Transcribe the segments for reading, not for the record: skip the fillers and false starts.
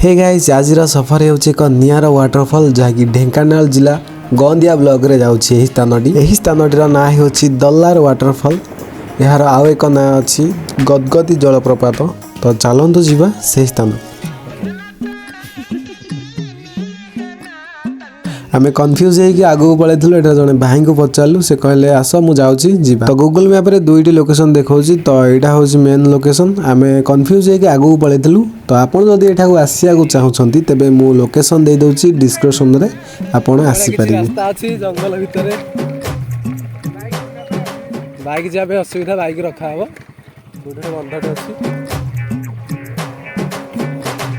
Hey guys आज सफर हो निआरा waterfall जहाँकि ढेंकानाल जिला गंदिया ब्लॉक रे जाउछि एही स्थानटी ना होछि दल्लार वाटरफॉल। यार आउ एक ना अछि गदगदी जलप्रपात। तो चलंतु जीवा से स्थान। आमे कन्फ्यूज है कि आगु पळैथिलु एटा जने भाई को पचारलु से कहले आस मु जाउछि जीवा। तो गूगल मैप रे दुईटी लोकेशन देखौछि तो एटा होछि मेन लोकेशन। आमे कन्फ्यूज है कि आगु पळैथिलु तो आपण जदि एठा को आसिया को चाहुछंती तबे मु लोकेशन दे दउछि डिस्क्रिप्शन रे आपण आसी परिबे। रास्ता अछि जंगल भितरे बाइक जाबे असुविधा बाइक रखा हबो गोटे बंधट अछि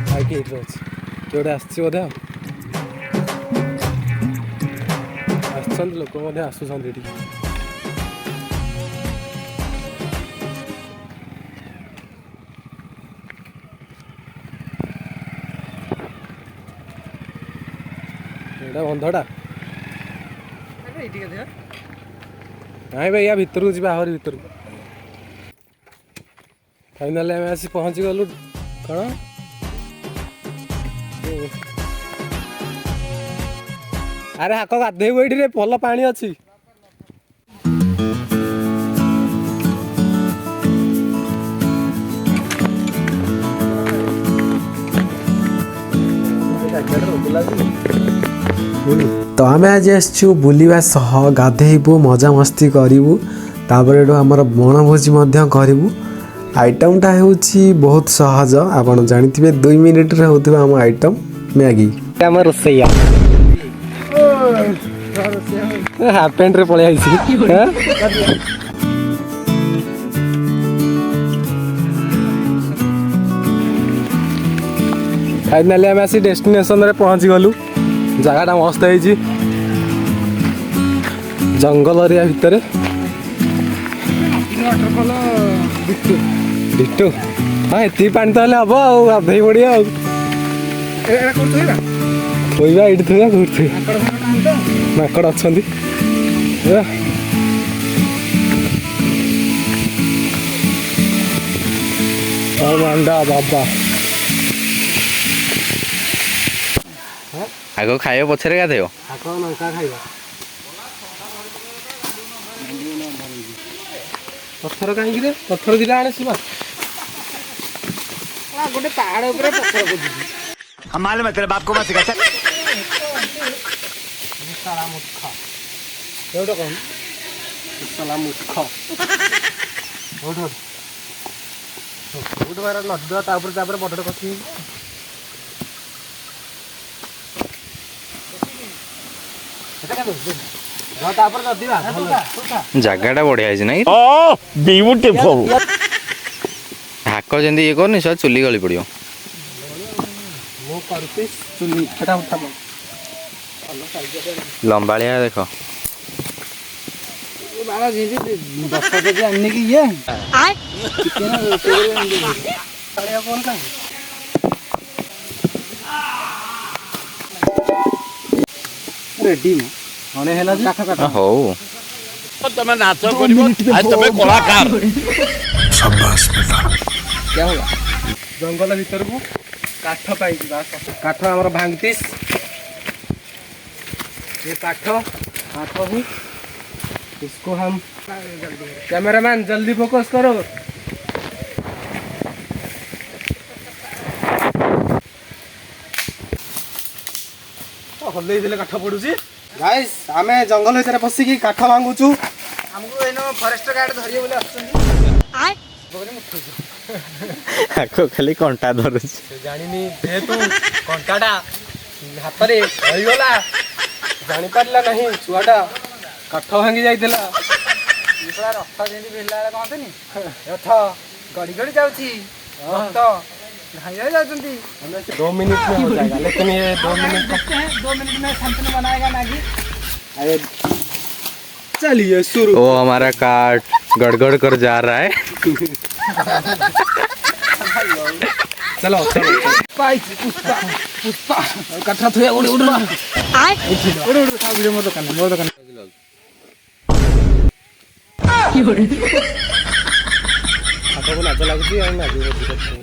बाइक एठो अछि केडे आछि बोधे लोक आसुँच बंधटा नाई भाई या भितर को जी आहरी भितर फाइनाल आम आसी पहुँची गलु कौन अरे हाक गाधेबू ये भल पानी अच्छी तो आम आज आसचु बुलवा सह गाधेबू मजा मस्ती करूँ तापर आमर बनभोजी करूँ। आइटमटा हूँ बहुत सहज आप जानते 2 मिनिट होता आम आइटम मैगी आम रोसैया हाफ पैंट रे पड़े फाइनाली आम आसी डेस्टिनेशन रे पहुँची गलु। जगह मस्त है जंगल एरिया भितर डिटो हाँ ये पानी तो हम गाधे पड़िया थोड़ा ये थोड़ा कौट माकड़ अच्छा मांडा बाबा आग खाइब पछरे गाधेब लंका खाइबा पत्थर कहीं पत्थर दिला आने शिवा गोटे पहाड़ ऊपर पत्थर को हमारे मतलब बाप को मत सिखा साला मूर्ख एवढं कोण साला मूर्ख उठ उठ बार नद तापर बटड़ कसी जगह बढ़िया है हाक जमी ये करनी सब चुली गली पड़ो लंबाड़िया देख रेडी हो तुम नाच कर कलाकार क्या होगा जंगल भीतर को काठ पाई काठ आमर भांगतीस ये काठ ही इसको हम कैमरामैन जल्दी फोकस करो। हल्ले काठ पड़ुची गाइस आमे जंगल भीतर पसिकी काठ भांगुचु हमको एनो फॉरेस्ट गार्ड धरिए बोले आको खाली कंटा धर जानी जेहेतु कंटाटा हाथ रे रहीगला जानी पारला नहीं छुआटा काठ भांगी जाइतिला इसला रथ जेंदी भिड़ला वाला कहतनी रथ गड़ी गड़ी जाउची तो भाई जाती 2 मिनट में हो जाएगा लेकिन ये 2 मिनट में संतन बनाएगा मैगी। अरे चलिए शुरू। वो हमारा काट गड़गड़ कर जा रहा है चलो चलो पुष्पा पुष्पा कथा थोया उड़ उड़ उड़ उड़ साबिरे मोर दुकान ସବୁ ନାଚ ଲାଗୁଛି ଆଉ ମ୍ୟାଗି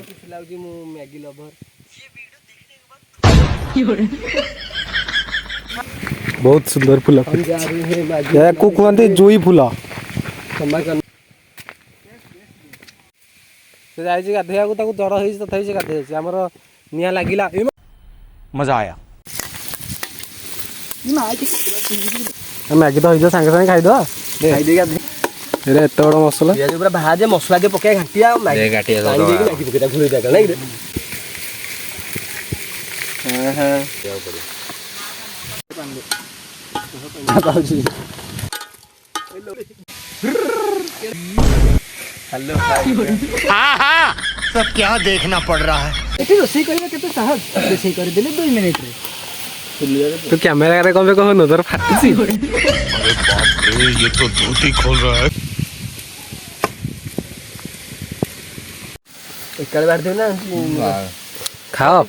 ଖୁସି ଲାଗୁଛି ମୁଁ ମ୍ୟାଗି ଲଭର। ବହୁତ ସୁନ୍ଦର ଫୁଲ ୟାକୁ କୁହନ୍ତି ଜୁଇ ଫୁଲ। ସେ ଯାଇଛି ଗାଧୋଇବାକୁ ତାକୁ ଜ୍ୱର ହେଇଛି ତଥାପି ସେ ଗାଧୋଇ ଯାଇଛି। ଆମର ନିଆଁ ଲାଗିଲା मजा आया। ମ୍ୟାଗି ତ ହେଇଯିବ ସାଙ୍ଗେ ସାଙ୍ଗେ ଖାଇଦବା। ଏଇଟା ଏତେ ବଡ଼ ମସଲା ପୁରା ଭାଜେ ମସଲା ଟିକେ ପକେଇ ଘାଣ୍ଟିଆ ଆଉ ମ୍ୟାଗି ପକେଇ ଭୁଳି ଜାଗା ନାଇଁ सब क्या देखना पड़ रहा है। रोषेई करबा केते सहज रोषेई कर देले 2 मिनिट रे। तू कैमरा रे कम कहनु तोर फाटुसी। अरे बाप रे ये तो धोती खोल रहा है। एकाले बाड़ दे ना खाओ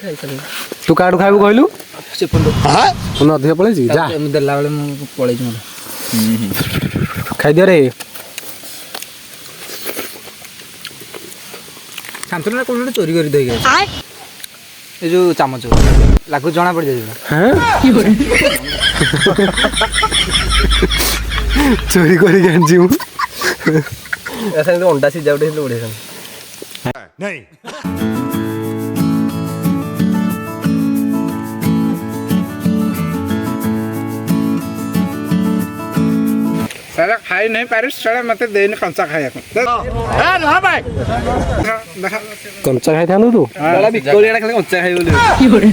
तू काडू खाइबू कहलू से फुल पुन अधिक पळै जी जा हम देला बेले मु पळै छी मोर खाइ दियो रे। शांतनु कोन चोरी करी दई गए ए जो चामच लागू जना पड़ जाय हां चोरी करी गंजी मु ऐसा तो अंडा सिजा उठे उड़े नहीं साला खाई नहीं पारिस साला मते देन कंचा खाया ए ना भाई कंचा खाइ थानु तू बड़ा बिकोलिया खाली कंचा खाइ बोले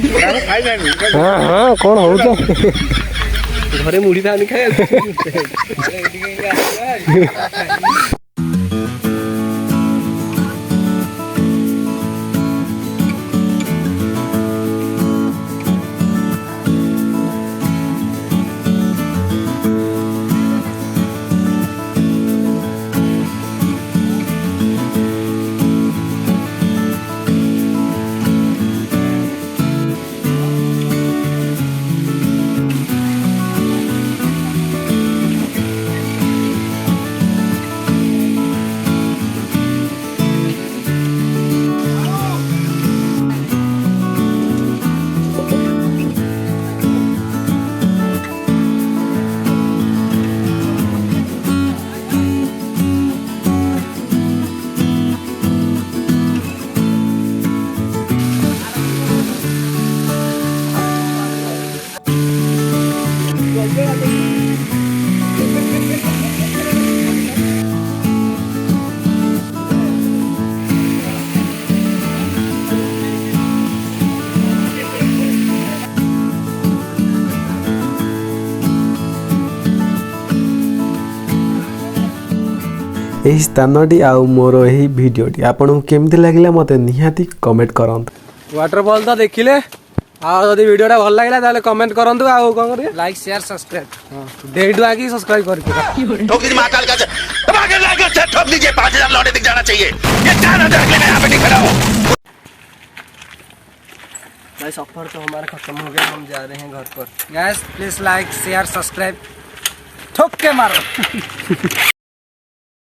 खाई जानी हां हां कोन हो तो घरे मुड़ी थानी खाइ ଏହି ସ୍ଥାନଟି ଆଉ ମୋର ଏହି ଭିଡ଼ିଓଟି ଆପଣଙ୍କୁ କେମିତି ଲାଗିଲା ମୋତେ ନିହାତି କମେଣ୍ଟ କରନ୍ତୁ। ୱାଟରଫଲ୍ ତ ଦେଖିଲେ ଆଉ ଯଦି ଭିଡ଼ିଓଟା ଭଲ ଲାଗିଲା ତାହେଲେ କମେଣ୍ଟ କରନ୍ତୁ ଆଉ କ'ଣ କରିବେ लाइक शेयर सब्सक्राइब ଡେଇଟୁ ଆଗି ସବସ୍କ୍ରାଇब କରିଦିଅ। ठोक दीजिए महाकाल का धमाके लाकर से ठोक दीजिए 5000 लौटे दिख जाना चाहिए। ये 4000 के लिए मैं यहाँ पे नहीं खड़ा हूँ। भाई सफर तो हमारा खत्म हो गया हम जा रहे हैं घर पर। Guys please like share subscribe ठोक के मारो।